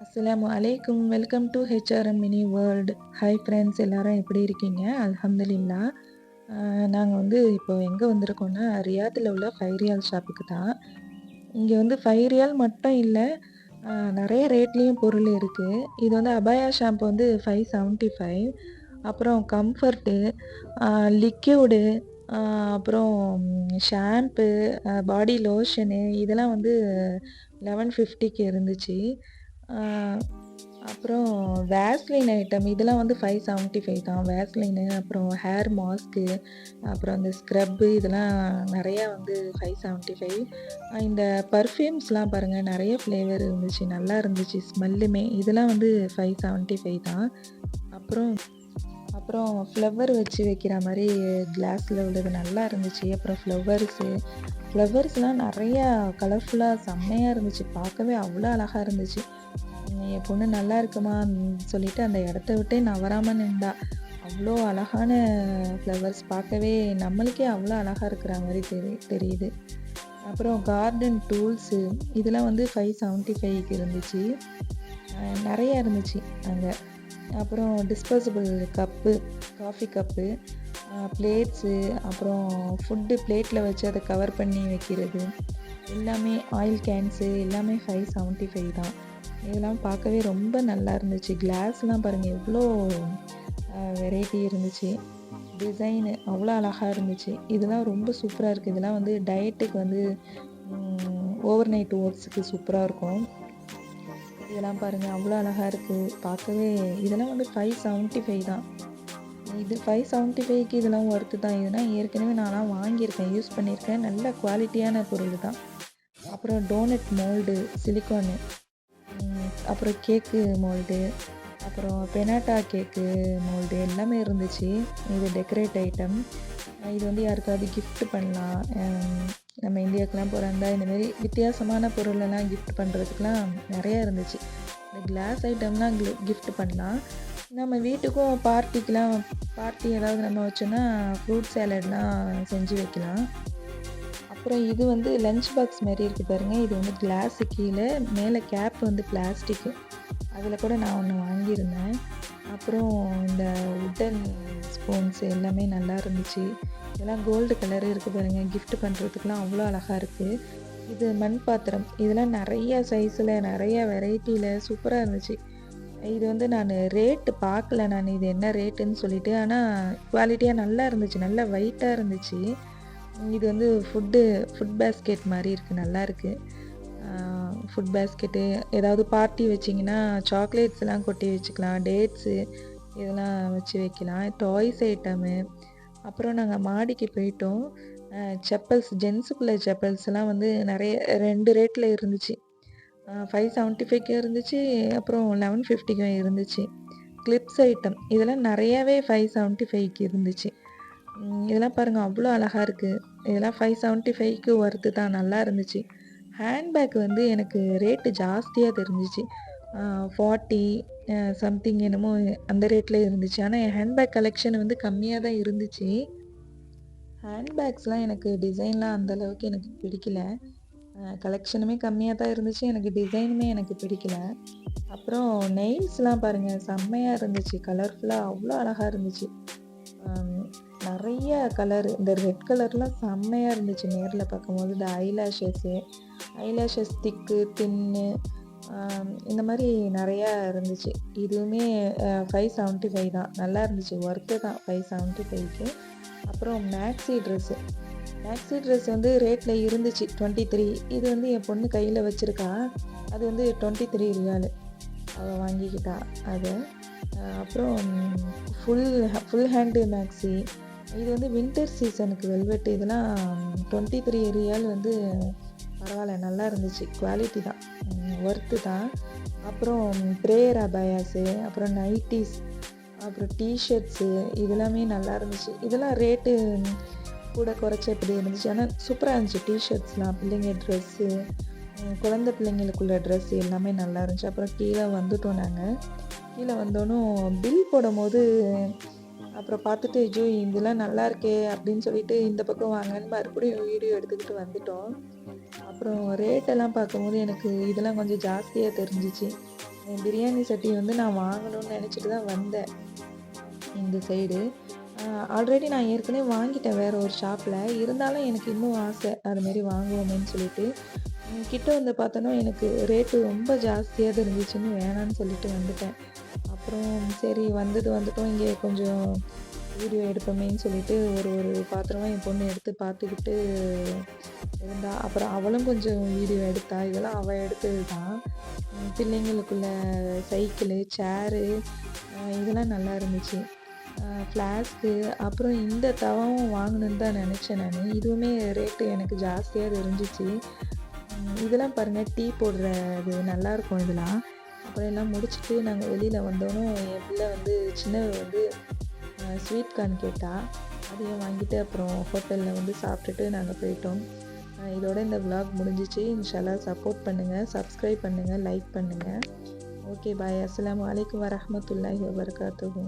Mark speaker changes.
Speaker 1: அஸ்ஸலாமு அலைக்கும். Welcome to HRM mini world. Hi friends, எல்லாரும் எப்படி இருக்கீங்க? அல்ஹம்துலில்லா. நாங்க வந்து இப்போ எங்கே வந்திருக்கோம்னா, ரியாத்தில் உள்ள 5 ரியால் ஷாப்புக்கு தான். இங்கே வந்து 5 ரியால் மட்டும் இல்ல, நெறைய ரேட்லேயும் பொருள் இருக்கு. இது வந்து அபாயா ஷாம்பு வந்து 575. அப்புறம் கம்ஃபர்ட்டு, லிக்யூடு, அ அப்புறம் ஷாம்பு, பாடி லோஷனு இதெல்லாம் வந்து 1150க்கு இருந்துச்சு. ஆ அப்புறம் வேஸ்லின் ஐட்டம் இதெல்லாம் வந்து 575 தான். வேஸ்லினு, அப்புறம் ஹேர் மாஸ்க்கு, அப்புறம் இந்த ஸ்க்ரப்பு இதெல்லாம் நெறையா வந்து 575. இந்த பர்ஃப்யூம்ஸ்லாம் பாருங்க நெறைய ஃப்ளேவர் இருந்துச்சு. நல்லா இருந்துச்சு ஸ்மெல்லுமே. இதெல்லாம் வந்து 575 தான். அப்புறம் அப்புறம் ஃப்ளவர் வச்சு வைக்கிற மாரி கிளாஸில உள்ளது நல்லா இருந்துச்சு. அப்புறம் ஃப்ளவர்ஸ்லாம் நெறையா கலர்ஃபுல்லா செம்மையா இருந்துச்சு. பார்க்கவே அவ்வளோ அழகா இருந்துச்சு. என் பொண்ணு நல்லா இருக்குமான்னு சொல்லிட்டு அந்த இடத்த விட்டே நவராம நின்றா. அவ்வளோ அழகான ஃப்ளவர்ஸ் பார்க்கவே நம்மளுக்கே அவ்வளோ அழகா இருக்கிற மாரி தெரியுது. அப்புறம் கார்டன் டூல்ஸு இதெல்லாம் வந்து 575க்கு இருந்துச்சு. நெறையா இருந்துச்சு அங்க. அப்புறம் disposable cup, coffee cup, plates, அப்புறம் ஃபுட்டு பிளேட்டில் வச்சு அதை கவர் பண்ணி வைக்கிறது, எல்லாமே ஆயில் கேன்ஸு எல்லாமே 575 தான். இதெல்லாம் பார்க்கவே ரொம்ப நல்லா இருந்துச்சு. கிளாஸ்லாம் பாருங்கள் எவ்வளோ வெரைட்டி இருந்துச்சு. டிசைனு அவ்வளோ அழகா இருந்துச்சு. இதெல்லாம் ரொம்ப சூப்பராக இருக்குது. இதெல்லாம் வந்து டயட்டுக்கு வந்து ஓவர் நைட் ஓட்ஸுக்கு சூப்பராக இருக்கும். இதெல்லாம் பாருங்கள் அவ்வளோ அழகா இருக்குது பார்க்கவே. இதெல்லாம் வந்து 575 தான். இது 575க்கு இதெல்லாம் ஒர்த்து தான். இதெல்லாம் ஏற்கனவே நான்லாம் வாங்கியிருக்கேன், யூஸ் பண்ணியிருக்கேன். நல்ல குவாலிட்டியான பொருள் தான். அப்புறம் டோனட் மோல்டு, சிலிக்கானு, அப்புறம் கேக்கு மோல்டு, அப்புறம் பெனாட்டா கேக்கு மோல்டு எல்லாமே இருந்துச்சு. இது டெக்கரேட் ஐட்டம். இது வந்து யாருக்காவது கிஃப்ட் பண்ணலாம். நம்ம இந்தியாவுக்குலாம் போகிறதா இந்தமாரி வித்தியாசமான பொருளெல்லாம் கிஃப்ட் பண்ணுறதுக்குலாம் நிறையா இருந்துச்சு. இந்த கிளாஸ் ஐட்டம்லாம் கிஃப்ட் பண்ணலாம். நம்ம வீட்டுக்கும் பார்ட்டி ஏதாவது நம்ம வச்சோன்னா ஃப்ரூட் சேலட்லாம் செஞ்சு வைக்கலாம். அப்புறம் இது வந்து லஞ்ச் பாக்ஸ் மாரி இருக்குது பாருங்கள். இது வந்து கிளாஸு கீழே, மேலே கேப் வந்து பிளாஸ்டிக்கு. அதில் கூட நான் ஒன்று வாங்கியிருந்தேன். அப்புறம் இந்த உட்டன் ஸ்பூன்ஸ் எல்லாமே நல்லா இருந்துச்சு. இதெல்லாம் கோல்டு கலரு இருக்குது பாருங்கள். கிஃப்ட் பண்ணுறதுக்குலாம் அவ்வளோ அழகாக இருக்குது. இது மண் பாத்திரம். இதெல்லாம் நிறைய சைஸில் நிறைய வெரைட்டியில் சூப்பராக இருந்துச்சு. இது வந்து நான் ரேட்டு பார்க்கல, நான் இது என்ன ரேட்டுன்னு சொல்லிட்டு. ஆனால் குவாலிட்டியாக நல்லா இருந்துச்சு, நல்லா வெயிட்டாக இருந்துச்சு. இது வந்து ஃபுட் பேஸ்கெட் மாதிரி இருக்குது, நல்லாயிருக்கு. ஃபுட் பேஸ்கெட்டு ஏதாவது பார்ட்டி வச்சிங்கன்னா சாக்லேட்ஸ்லாம் கொட்டி வச்சுக்கலாம், டேட்ஸு இதெல்லாம் வச்சு வைக்கலாம். Toys item. அப்புறம் நாங்கள் மாடிக்கு போயிட்டோம். செப்பல்ஸ், ஜென்ஸுக்குள்ள செப்பல்ஸ்லாம் வந்து நிறைய 2 ரேட்டில் இருந்துச்சு. 575க்கும் இருந்துச்சு, அப்புறம் 1150க்கும் இருந்துச்சு. கிளிப்ஸ் ஐட்டம் இதெல்லாம் நிறையாவே 575க்கு இருந்துச்சு. இதெல்லாம் பாருங்கள் அவ்வளோ அழகாக இருக்குது. இதெல்லாம் 575க்கு ஒர்த்து தான், நல்லா இருந்துச்சு. ஹேண்ட்பேக் வந்து எனக்கு ரேட்டு ஜாஸ்தியாக தெரிஞ்சிச்சு. 40 சம்திங் என்னமோ அந்த ரேட்டில் இருந்துச்சு. ஆனால் என் ஹேண்ட்பேக் கலெக்ஷன் வந்து கம்மியாக தான் இருந்துச்சு. ஹேண்ட்பேக்ஸ்லாம் எனக்கு டிசைன்லாம் அந்தளவுக்கு எனக்கு பிடிக்கல. கலெக்ஷனுமே கம்மியாக தான் இருந்துச்சு. எனக்கு டிசைனுமே எனக்கு பிடிக்கல. அப்புறம் நெயில்ஸ்லாம் பாருங்கள் செம்மையாக இருந்துச்சு. கலர்ஃபுல்லாக அவ்வளோ அழகாக இருந்துச்சு. நிறைய கலரு, இந்த ரெட் கலர்லாம் செம்மையாக இருந்துச்சு நேரில் பார்க்கும்போது. இந்த ஐலாஷஸ் திக்கு, தின்னு, இந்த மாதிரி நிறையா இருந்துச்சு. இதுவுமே 575 தான். நல்லா இருந்துச்சு, ஒர்த்து தான் 575க்கு. அப்புறம் மேக்ஸி ட்ரெஸ் வந்து ரேட்டில் இருந்துச்சு 23. இது வந்து என் பொண்ணு கையில் வச்சுருக்கா. அது வந்து 23 ரியாலு அவள் வாங்கிக்கிட்டா அது. அப்புறம் ஃபுல் ஹேண்டு மேக்ஸி. இது வந்து வின்டர் சீசனுக்கு வெல்வெட். இதெல்லாம் 23 ரியால் வந்து பரவாயில்ல, நல்லா இருந்துச்சு. குவாலிட்டி தான், ஒர்த்து தான். அப்புறம் ப்ரேயர் அபாயாஸு, அப்புறம் நைட்டிஸ், அப்புறம் டிஷர்ட்ஸு இதெல்லாமே நல்லா இருந்துச்சு. இதெல்லாம் ரேட்டு கூட குறைச்ச எப்படி இருந்துச்சு, ஆனால் சூப்பராக இருந்துச்சு. டிஷர்ட்ஸ்லாம், பிள்ளைங்க ட்ரெஸ்ஸு, குழந்தை பிள்ளைங்களுக்குள்ள ட்ரெஸ் எல்லாமே நல்லா இருந்துச்சு. அப்புறம் கீழே வந்துட்டோம். நாங்கள் கீழே வந்தோன்னும் பில் போடும்போது அப்புறம் பார்த்துட்டு ஐயோ இதெல்லாம் நல்லா இருக்கே அப்படின்னு சொல்லிட்டு இந்த பக்கம் வாங்கன்னு மறுபடியும் வீடியோ எடுத்துக்கிட்டு வந்துட்டோம். அப்புறம் ரேட்டெல்லாம் பார்க்கும்போது எனக்கு இதெல்லாம் கொஞ்சம் ஜாஸ்தியா தெரிஞ்சுச்சு. பிரியாணி சட்டி வந்து நான் வாங்கணும்னு நெனச்சுட்டு தான் வந்தேன் இந்த சைடு. அ ஆல்ரெடி நான் ஏற்கனவே வாங்கிட்டேன் வேற ஒரு ஷாப்ல. இருந்தாலும் எனக்கு இன்னும் ஆசை. அதுமாரி வாங்குவோமேன்னு சொல்லிட்டு. கிட்ட வந்து பார்த்தோன்னா, எனக்கு ரேட்டு ரொம்ப ஜாஸ்தியா தெரிஞ்சுச்சுன்னு வேணான்னு சொல்லிட்டு வந்துட்டேன். அப்புறம் சரி வந்துட்டோம். இங்கே கொஞ்சம் வீடியோ எடுப்போமேன்னு சொல்லிட்டு ஒரு ஒரு பாத்திரமா என் பொண்ணு எடுத்து பார்த்துக்கிட்டு இருந்தா. அப்புறம் அவளும் கொஞ்சம் வீடியோ எடுத்தா. இதெல்லாம் அவ எடுத்தது தான். பிள்ளைங்களுக்குள்ள சைக்கிளு, சேரு இதெல்லாம் நல்லா இருந்துச்சு. ஃப்ளாஸ்க்கு அப்புறம் இந்த தவாவும் வாங்கணுன்னு தான் நெனச்சேன் நானு. இதுவுமே ரேட்டு எனக்கு ஜாஸ்தியா தெரிஞ்சுச்சு. இதெல்லாம் பாருங்க டீ போடுற இது நல்லாயிருக்கும் இதெல்லாம். அப்புறம் எல்லாம் முடிச்சுட்டு நாங்க வெளியில வந்தோனே, என் பிள்ளை வந்து சின்னவ வந்து ஸ்வீட் கார்ன் கேட்டா. அதையும் வாங்கிட்டு அப்புறம் ஹோட்டல்ல வந்து சாப்பிட்டுட்டு நாங்க போயிட்டோம். இதோட இந்த விலாக் முடிஞ்சிச்சு. இன்ஷா அல்லாஹ் சப்போர்ட் பண்ணுங்க, சப்ஸ்கிரைப் பண்ணுங்க, லைக் பண்ணுங்க. Okay bye. அஸ்ஸலாமு அலைக்கும் வரஹ்மத்துல்லாஹி வபரகாத்துஹு.